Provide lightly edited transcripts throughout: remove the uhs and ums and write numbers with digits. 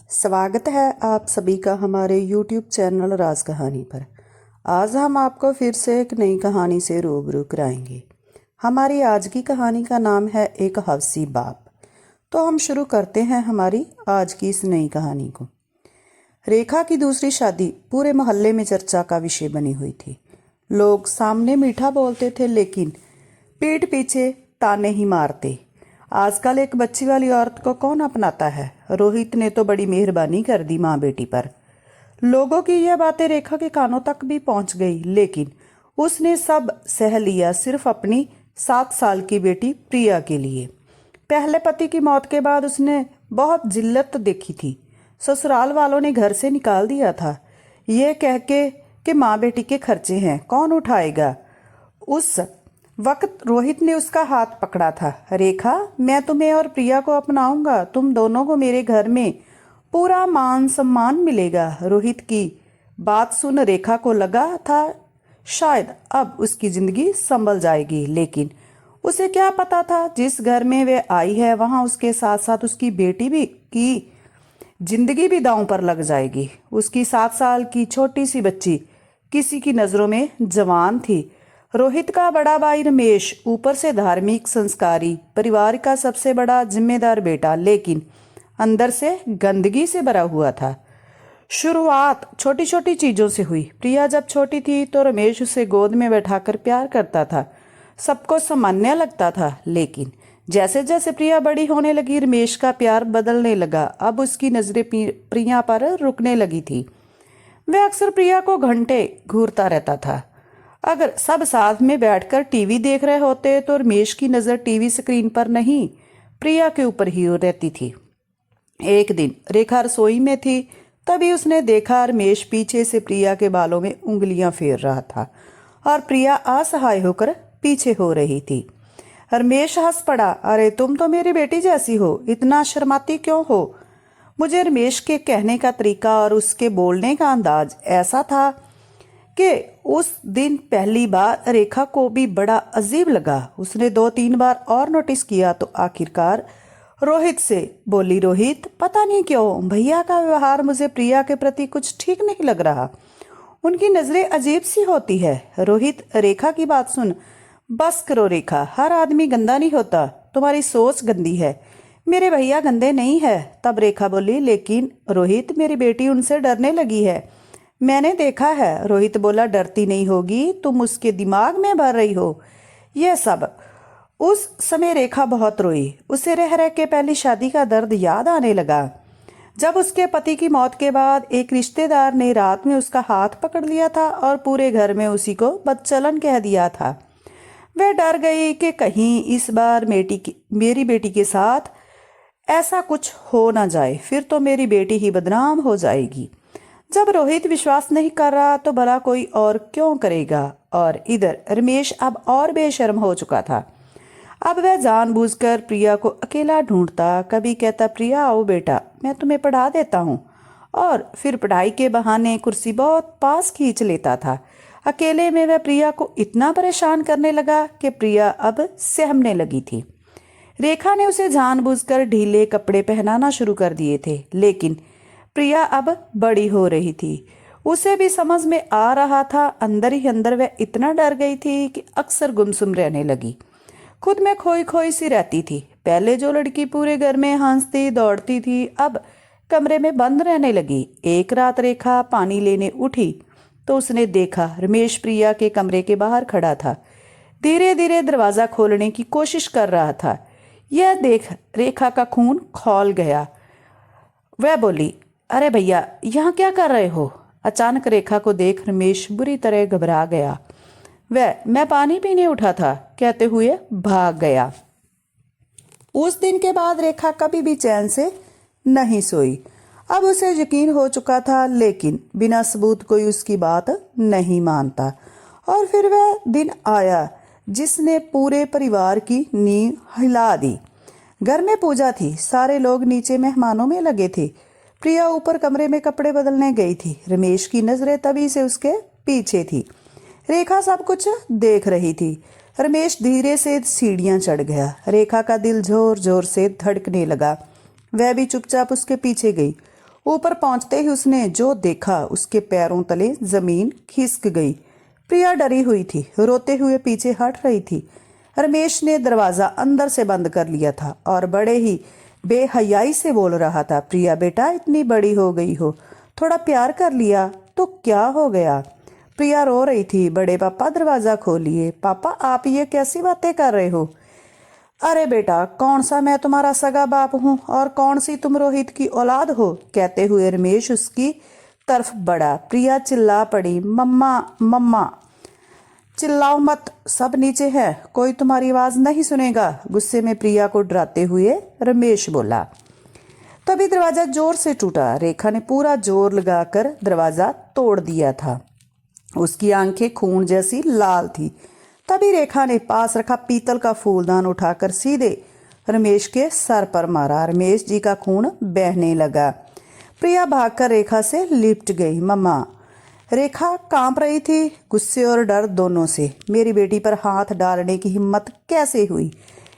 स्वागत है आप सभी का हमारे YouTube चैनल राज कहानी पर। आज हम आपको फिर से एक नई कहानी से रूबरू कराएंगे। हमारी आज की कहानी का नाम है एक हवसी बाप। तो हम शुरू करते हैं हमारी आज की इस नई कहानी को। रेखा की दूसरी शादी पूरे मोहल्ले में चर्चा का विषय बनी हुई थी। लोग सामने मीठा बोलते थे लेकिन पीठ पीछे ताने ही मारते। आजकल एक बच्ची वाली औरत को कौन अपनाता है। रोहित ने तो बड़ी मेहरबानी कर दी माँ बेटी पर। लोगों की यह बातें रेखा के कानों तक भी पहुंच गई लेकिन उसने सब सह लिया सिर्फ अपनी 7 साल की बेटी प्रिया के लिए। पहले पति की मौत के बाद उसने बहुत जिल्लत देखी थी। ससुराल वालों ने घर से निकाल दिया था, ये कह के कि माँ बेटी के खर्चे हैं, कौन उठाएगा। उस वक्त रोहित ने उसका हाथ पकड़ा था। रेखा, मैं तुम्हें और प्रिया को अपनाऊंगा, तुम दोनों को मेरे घर में पूरा मान सम्मान मिलेगा। रोहित की बात सुन रेखा को लगा था शायद अब उसकी जिंदगी संभल जाएगी, लेकिन उसे क्या पता था जिस घर में वे आई है वहां उसके साथ साथ उसकी बेटी भी की जिंदगी भी दांव पर लग जाएगी। उसकी 7 साल की छोटी सी बच्ची किसी की नजरों में जवान थी। रोहित का बड़ा भाई रमेश ऊपर से धार्मिक संस्कारी, परिवार का सबसे बड़ा जिम्मेदार बेटा, लेकिन अंदर से गंदगी से भरा हुआ था। शुरुआत छोटी छोटी चीजों से हुई। प्रिया जब छोटी थी तो रमेश उसे गोद में बैठाकर प्यार करता था, सबको सामान्य लगता था। लेकिन जैसे जैसे प्रिया बड़ी होने लगी रमेश का प्यार बदलने लगा। अब उसकी नजरें प्रिया पर रुकने लगी थी। वह अक्सर प्रिया को घंटे घूरता रहता था। अगर सब साथ में बैठकर टीवी देख रहे होते तो रमेश की नज़र टीवी स्क्रीन पर नहीं, प्रिया के ऊपर ही रहती थी। एक दिन रेखा रसोई में थी, तभी उसने देखा रमेश पीछे से प्रिया के बालों में उंगलियां फेर रहा था और प्रिया असहाय होकर पीछे हो रही थी। रमेश हंस पड़ा, अरे तुम तो मेरी बेटी जैसी हो, इतना शर्माती क्यों हो। मुझे रमेश के कहने का तरीका और उसके बोलने का अंदाज ऐसा था कि उस दिन पहली बार रेखा को भी बड़ा अजीब लगा। उसने 2-3 बार और नोटिस किया तो आखिरकार रोहित से बोली, रोहित, पता नहीं क्यों भैया का व्यवहार मुझे प्रिया के प्रति कुछ ठीक नहीं लग रहा, उनकी नजरें अजीब सी होती है। रोहित रेखा की बात सुन, बस करो रेखा, हर आदमी गंदा नहीं होता, तुम्हारी सोच गंदी है, मेरे भैया गंदे नहीं है। तब रेखा बोली, लेकिन रोहित मेरी बेटी उनसे डरने लगी है, मैंने देखा है। रोहित बोला, डरती नहीं होगी, तुम उसके दिमाग में भर रही हो यह सब। उस समय रेखा बहुत रोई। उसे रह रह के पहली शादी का दर्द याद आने लगा, जब उसके पति की मौत के बाद एक रिश्तेदार ने रात में उसका हाथ पकड़ लिया था और पूरे घर में उसी को बदचलन कह दिया था। वह डर गई कि कहीं इस बार मेरी बेटी के साथ ऐसा कुछ हो ना जाए, फिर तो मेरी बेटी ही बदनाम हो जाएगी। जब रोहित विश्वास नहीं कर रहा तो भला कोई और क्यों करेगा। और इधर रमेश अब और बेशर्म हो चुका था। अब वह जानबूझकर प्रिया को अकेला ढूंढता, कभी कहता, प्रिया आओ बेटा, मैं तुम्हें पढ़ा देता हूँ, और फिर पढ़ाई के बहाने कुर्सी बहुत पास खींच लेता था। अकेले में वह प्रिया को इतना परेशान करने लगा कि प्रिया अब सहमने लगी थी। रेखा ने उसे जानबूझकर ढीले कपड़े पहनाना शुरू कर दिए थे, लेकिन प्रिया अब बड़ी हो रही थी। उसे भी समझ में आ रहा था, अंदर ही अंदर वह इतना डर गई थी कि अक्सर गुमसुम रहने लगी, खुद में खोई खोई सी रहती थी। पहले जो लड़की पूरे घर में हंसती दौड़ती थी अब कमरे में बंद रहने लगी। एक रात रेखा पानी लेने उठी तो उसने देखा रमेश प्रिया के कमरे के बाहर खड़ा था, धीरे धीरे दरवाजा खोलने की कोशिश कर रहा था। यह देख रेखा का खून खौल गया। वह बोली, अरे भैया, यहाँ क्या कर रहे हो। अचानक रेखा को देख रमेश बुरी तरह घबरा गया। मैं पानी पीने उठा था कहते हुए भाग गया। उस दिन के बाद रेखा कभी भी चैन से नहीं सोई। अब उसे यकीन हो चुका था, लेकिन बिना सबूत कोई उसकी बात नहीं मानता। और फिर वह दिन आया जिसने पूरे परिवार की नींव हिला दी। घर में पूजा थी, सारे लोग नीचे मेहमानों में लगे थे। प्रिया ऊपर कमरे में कपड़े बदलने गई थी। रमेश की नजरें तभी से उसके पीछे थी। रेखा सब कुछ देख रही थी। रमेश धीरे से सीढ़ियां चढ़ गया। रेखा का दिल जोर जोर से धड़कने लगा। वह भी चुपचाप उसके पीछे गई। ऊपर पहुंचते ही उसने जो देखा उसके पैरों तले जमीन खिसक गई। प्रिया डरी हुई थी, रोते हुए पीछे हट रही थी। रमेश ने दरवाजा अंदर से बंद कर लिया था और बड़े ही बेहयाई से बोल रहा था, प्रिया बेटा इतनी बड़ी हो गई हो, थोड़ा प्यार कर लिया तो क्या हो गया। प्रिया रो रही थी, बड़े पापा दरवाजा खोलिए। पापा आप ये कैसी बातें कर रहे हो। अरे बेटा कौन सा मैं तुम्हारा सगा बाप हूँ और कौन सी तुम रोहित की औलाद हो। कहते हुए रमेश उसकी तरफ बढ़ा। प्रिया चिल्ला पड़ी, मम्मा मम्मा। चिल्लाओ मत, सब नीचे है, कोई तुम्हारी आवाज नहीं सुनेगा। गुस्से में प्रिया को डराते हुए रमेश बोला। तभी दरवाजा जोर से टूटा। रेखा ने पूरा जोर लगाकर दरवाजा तोड़ दिया था। उसकी आंखें खून जैसी लाल थी। तभी रेखा ने पास रखा पीतल का फूलदान उठाकर सीधे रमेश के सर पर मारा। रमेश जी का खून बहने लगा। प्रिया भागकर रेखा से लिपट गई। मम्मा। रेखा कांप रही थी, गुस्से और डर दोनों से। मेरी बेटी पर हाथ डालने की हिम्मत कैसे हुई।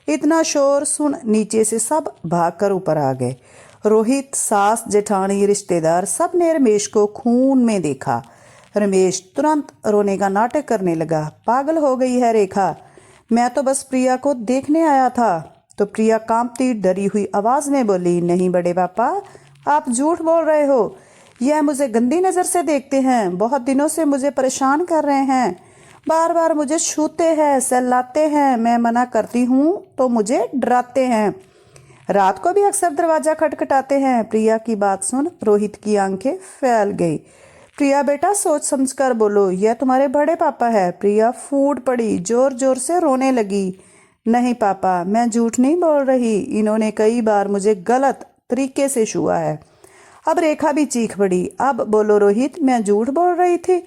इतना शोर सुन नीचे से सब भागकर ऊपर आ गए। रोहित, सास, जेठानी, रिश्तेदार सब ने रमेश को खून में देखा। रमेश तुरंत रोने का नाटक करने लगा। पागल हो गई है रेखा, मैं तो बस प्रिया को देखने आया था। तो प्रिया कांपती डरी हुई आवाज में बोली, नहीं बड़े पापा आप झूठ बोल रहे हो, यह मुझे गंदी नज़र से देखते हैं, बहुत दिनों से मुझे परेशान कर रहे हैं, बार बार मुझे छूते हैं, सहलाते हैं, मैं मना करती हूँ तो मुझे डराते हैं, रात को भी अक्सर दरवाजा खटखटाते हैं। प्रिया की बात सुन रोहित की आंखें फैल गई। प्रिया बेटा सोच समझ कर बोलो, यह तुम्हारे बड़े पापा है। प्रिया फूट पड़ी, जोर जोर से रोने लगी। नहीं पापा मैं झूठ नहीं बोल रही, इन्होंने कई बार मुझे गलत तरीके से छुआ है। अब रेखा भी चीख पड़ी, अब बोलो रोहित मैं झूठ बोल रही थी,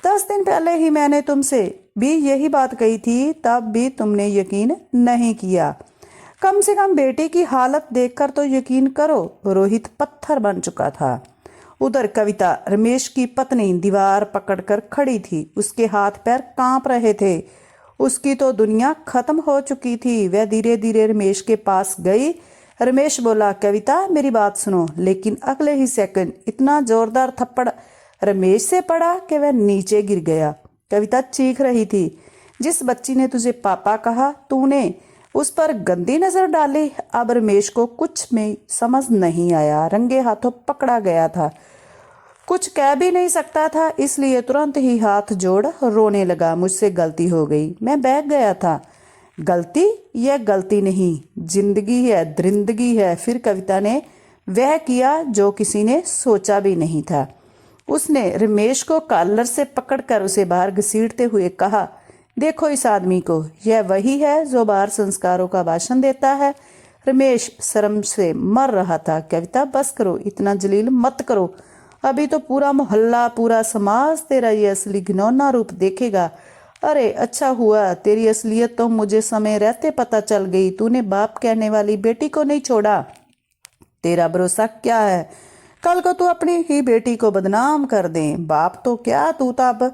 10 दिन पहले ही मैंने तुमसे भी यही बात कही थी, तब भी तुमने यकीन नहीं किया। कम से कम बेटी की हालत देखकर तो यकीन करो। रोहित पत्थर बन चुका था। उधर कविता, रमेश की पत्नी, दीवार पकड़कर खड़ी थी। उसके हाथ पैर कांप रहे थे। उसकी तो दुनिया खत्म हो चुकी थी। वह धीरे धीरे रमेश के पास गई। रमेश बोला, कविता मेरी बात सुनो। लेकिन अगले ही सेकंड इतना जोरदार थप्पड़ रमेश से पड़ा कि वह नीचे गिर गया। कविता चीख रही थी, जिस बच्ची ने तुझे पापा कहा तूने उस पर गंदी नजर डाली। अब रमेश को कुछ में समझ नहीं आया, रंगे हाथों पकड़ा गया था, कुछ कह भी नहीं सकता था, इसलिए तुरंत ही हाथ जोड़ रोने लगा। मुझसे गलती हो गई, मैं बहक गया था। गलती? यह गलती नहीं, जिंदगी है, दरिंदगी है। फिर कविता ने वह किया जो किसी ने सोचा भी नहीं था। उसने रमेश को कॉलर से पकड़कर उसे बाहर घसीटते हुए कहा, देखो इस आदमी को, यह वही है जो बाहर संस्कारों का भाषण देता है। रमेश शर्म से मर रहा था। कविता बस करो, इतना जलील मत करो, अभी तो पूरा मोहल्ला, पूरा समाज तेरा ये असली घिनौना रूप देखेगा। अरे अच्छा हुआ तेरी असलियत तो मुझे समय रहते पता चल गई। तूने बाप कहने वाली बेटी को नहीं छोड़ा। तेरा भरोसा क्या है, कल को तू अपनी ही बेटी को बदनाम कर दे। बाप तो क्या, तू तो अब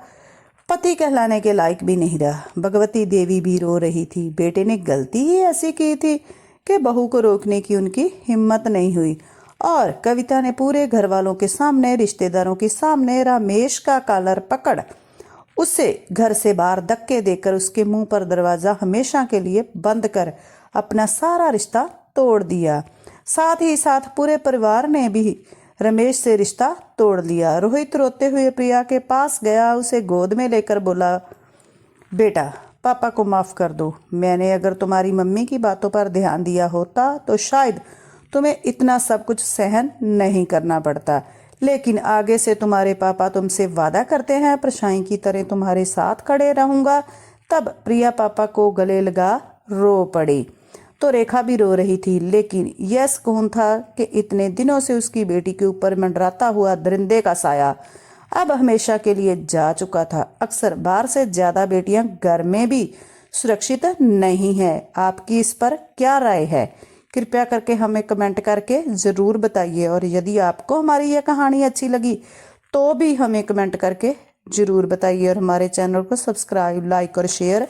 पति कहलाने के लायक भी नहीं रहा। भगवती देवी भी रो रही थी। बेटे ने गलती ही ऐसी की थी कि बहू को रोकने की उनकी हिम्मत नहीं हुई। और कविता ने पूरे घर वालों के सामने, रिश्तेदारों के सामने रमेश का कॉलर पकड़ उसे घर से बाहर धक्के देकर उसके मुंह पर दरवाजा हमेशा के लिए बंद कर अपना सारा रिश्ता तोड़ दिया। साथ ही साथ पूरे परिवार ने भी रमेश से रिश्ता तोड़ लिया। रोहित रोते हुए प्रिया के पास गया, उसे गोद में लेकर बोला, बेटा पापा को माफ़ कर दो। मैंने अगर तुम्हारी मम्मी की बातों पर ध्यान दिया होता तो शायद तुम्हें इतना सब कुछ सहन नहीं करना पड़ता। लेकिन आगे से तुम्हारे पापा तुमसे वादा करते हैं परछाई की तरह तुम्हारे साथ खड़े रहूंगा। तब प्रिया पापा को गले लगा रो पड़ी। तो रेखा भी रो रही थी, लेकिन यह सुकून था कि इतने दिनों से उसकी बेटी के ऊपर मंडराता हुआ दरिंदे का साया अब हमेशा के लिए जा चुका था। अक्सर बाहर से ज्यादा बेटियां घर में भी सुरक्षित नहीं है। आपकी इस पर क्या राय है, कृपया करके हमें कमेंट करके ज़रूर बताइए। और यदि आपको हमारी यह कहानी अच्छी लगी तो भी हमें कमेंट करके ज़रूर बताइए। और हमारे चैनल को सब्सक्राइब, लाइक और शेयर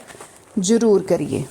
ज़रूर करिए।